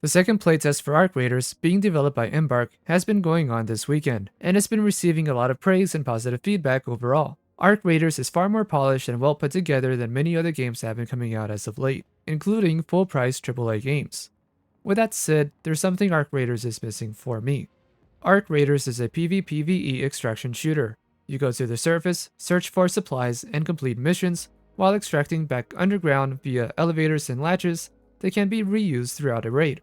The second playtest for Arc Raiders, being developed by Embark, has been going on this weekend, and it's been receiving a lot of praise and positive feedback overall. Arc Raiders is far more polished and well put together than many other games that have been coming out as of late, including full-price AAA games. With that said, there's something Arc Raiders is missing for me. Arc Raiders is a PvPvE extraction shooter. You go to the surface, search for supplies, and complete missions, while extracting back underground via elevators and latches that can be reused throughout a raid.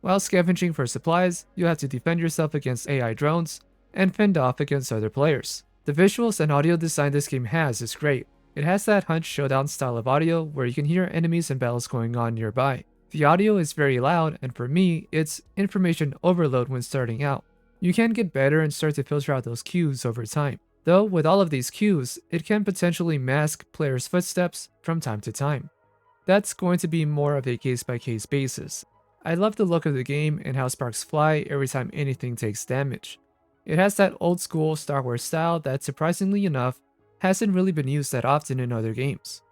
While scavenging for supplies, you have to defend yourself against AI drones and fend off against other players. The visuals and audio design this game has is great. It has that Hunt Showdown style of audio where you can hear enemies and battles going on nearby. The audio is very loud, and for me, it's information overload when starting out. You can get better and start to filter out those cues over time. Though with all of these cues, it can potentially mask players' footsteps from time to time. That's going to be more of a case-by-case basis. I love the look of the game and how sparks fly every time anything takes damage. It has that old school Star Wars style that, surprisingly enough, hasn't really been used that often in other games.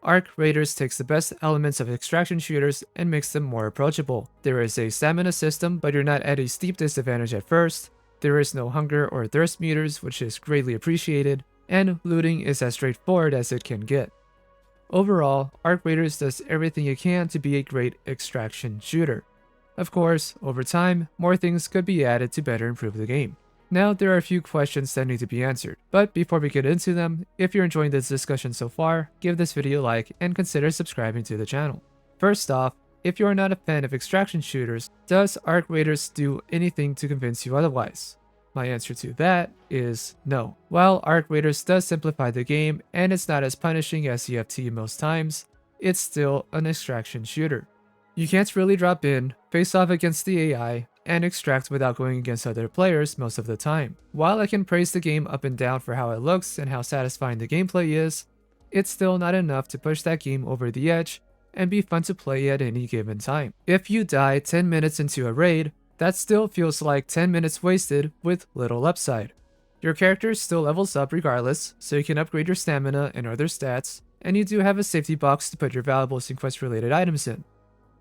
Arc Raiders takes the best elements of extraction shooters and makes them more approachable. There is a stamina system, but you're not at a steep disadvantage at first. There is no hunger or thirst meters, which is greatly appreciated, and looting is as straightforward as it can get. Overall, Arc Raiders does everything it can to be a great extraction shooter. Of course, over time, more things could be added to better improve the game. Now, there are a few questions that need to be answered, but before we get into them, if you're enjoying this discussion so far, give this video a like and consider subscribing to the channel. First off, if you are not a fan of extraction shooters, does Arc Raiders do anything to convince you otherwise? My answer to that is no. While Arc Raiders does simplify the game and it's not as punishing as EFT most times, it's still an extraction shooter. You can't really drop in, face off against the AI, and extract without going against other players most of the time. While I can praise the game up and down for how it looks and how satisfying the gameplay is, it's still not enough to push that game over the edge and be fun to play at any given time. If you die 10 minutes into a raid, that still feels like 10 minutes wasted with little upside. Your character still levels up regardless, so you can upgrade your stamina and other stats, and you do have a safety box to put your valuables and quest related items in.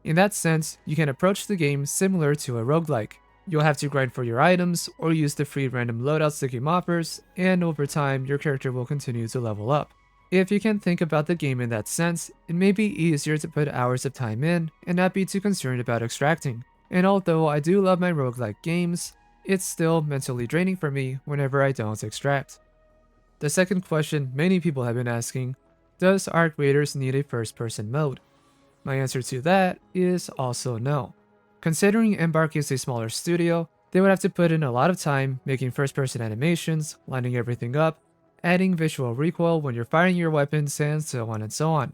In that sense, you can approach the game similar to a roguelike. You'll have to grind for your items or use the free random loadouts the game offers, and over time, your character will continue to level up. If you can think about the game in that sense, it may be easier to put hours of time in and not be too concerned about extracting. And although I do love my roguelike games, it's still mentally draining for me whenever I don't extract. The second question many people have been asking, does Arc Raiders need a first-person mode? My answer to that is also no. Considering Embark is a smaller studio, they would have to put in a lot of time making first-person animations, lining everything up, adding visual recoil when you're firing your weapons, and so on and so on.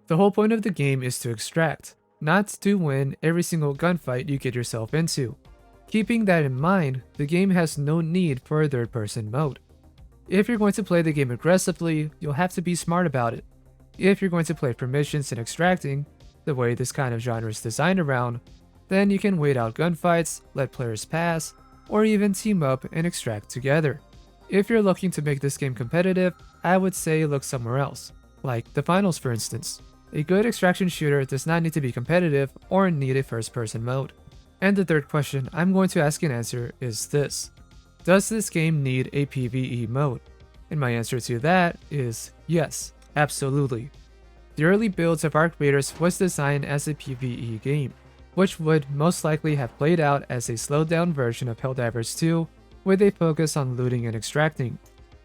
The whole point of the game is to extract, not to win every single gunfight you get yourself into. Keeping that in mind, the game has no need for a third-person mode. If you're going to play the game aggressively, you'll have to be smart about it. If you're going to play for missions and extracting, the way this kind of genre is designed around, then you can wait out gunfights, let players pass, or even team up and extract together. If you're looking to make this game competitive, I would say look somewhere else, like the finals for instance. A good extraction shooter does not need to be competitive or need a first-person mode. And the third question I'm going to ask and answer is this. Does this game need a PvE mode? And my answer to that is yes, absolutely. The early builds of Arc Raiders was designed as a PvE game, which would most likely have played out as a slowed-down version of Helldivers 2 with a focus on looting and extracting.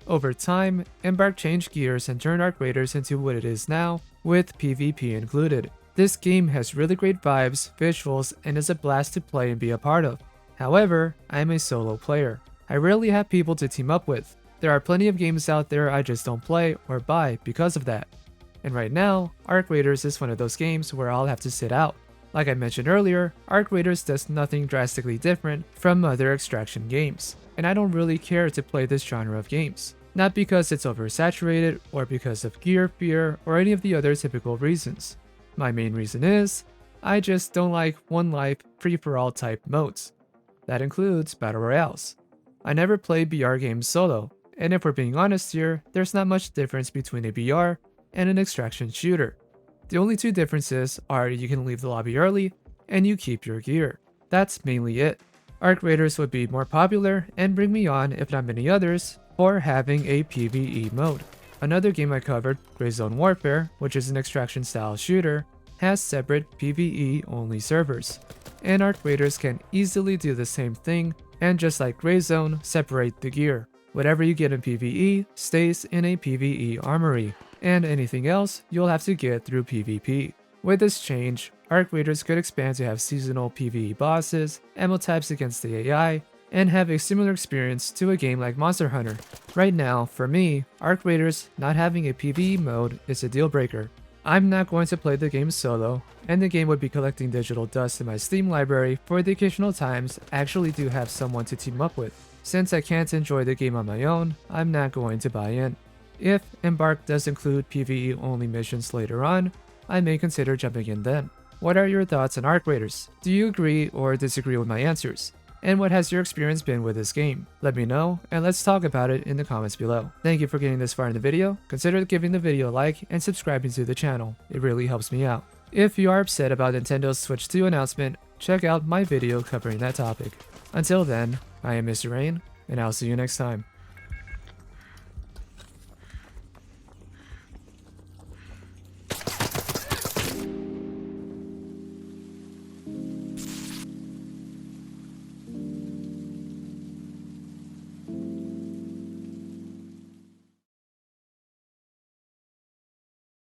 Over time, Embark changed gears and turned Arc Raiders into what it is now, with PvP included. This game has really great vibes, visuals, and is a blast to play and be a part of. However, I'm a solo player. I rarely have people to team up with. There are plenty of games out there I just don't play or buy because of that. And right now, Arc Raiders is one of those games where I'll have to sit out. Like I mentioned earlier, Arc Raiders does nothing drastically different from other extraction games, and I don't really care to play this genre of games. Not because it's oversaturated, or because of gear fear, or any of the other typical reasons. My main reason is, I just don't like one life free-for-all type modes. That includes Battle Royales. I never play BR games solo, and if we're being honest here, there's not much difference between a BR and an extraction shooter. The only two differences are you can leave the lobby early, and you keep your gear. That's mainly it. Arc Raiders would be more popular and bring me on, if not many others, for having a PvE mode. Another game I covered, Gray Zone Warfare, which is an extraction style shooter, has separate PvE only servers. And Arc Raiders can easily do the same thing, and just like Gray Zone, separate the gear. Whatever you get in PvE stays in a PvE armory, and anything else you'll have to get through PvP. With this change, Arc Raiders could expand to have seasonal PvE bosses, ammo types against the AI, and have a similar experience to a game like Monster Hunter. Right now, for me, Arc Raiders not having a PvE mode is a deal breaker. I'm not going to play the game solo, and the game would be collecting digital dust in my Steam library for the occasional times I actually do have someone to team up with. Since I can't enjoy the game on my own, I'm not going to buy in. If Embark does include PvE only missions later on, I may consider jumping in then. What are your thoughts on Arc Raiders? Do you agree or disagree with my answers? And what has your experience been with this game? Let me know, and let's talk about it in the comments below. Thank you for getting this far in the video. Consider giving the video a like and subscribing to the channel. It really helps me out. If you are upset about Nintendo's Switch 2 announcement, check out my video covering that topic. Until then, I am Mr. Rain, and I'll see you next time.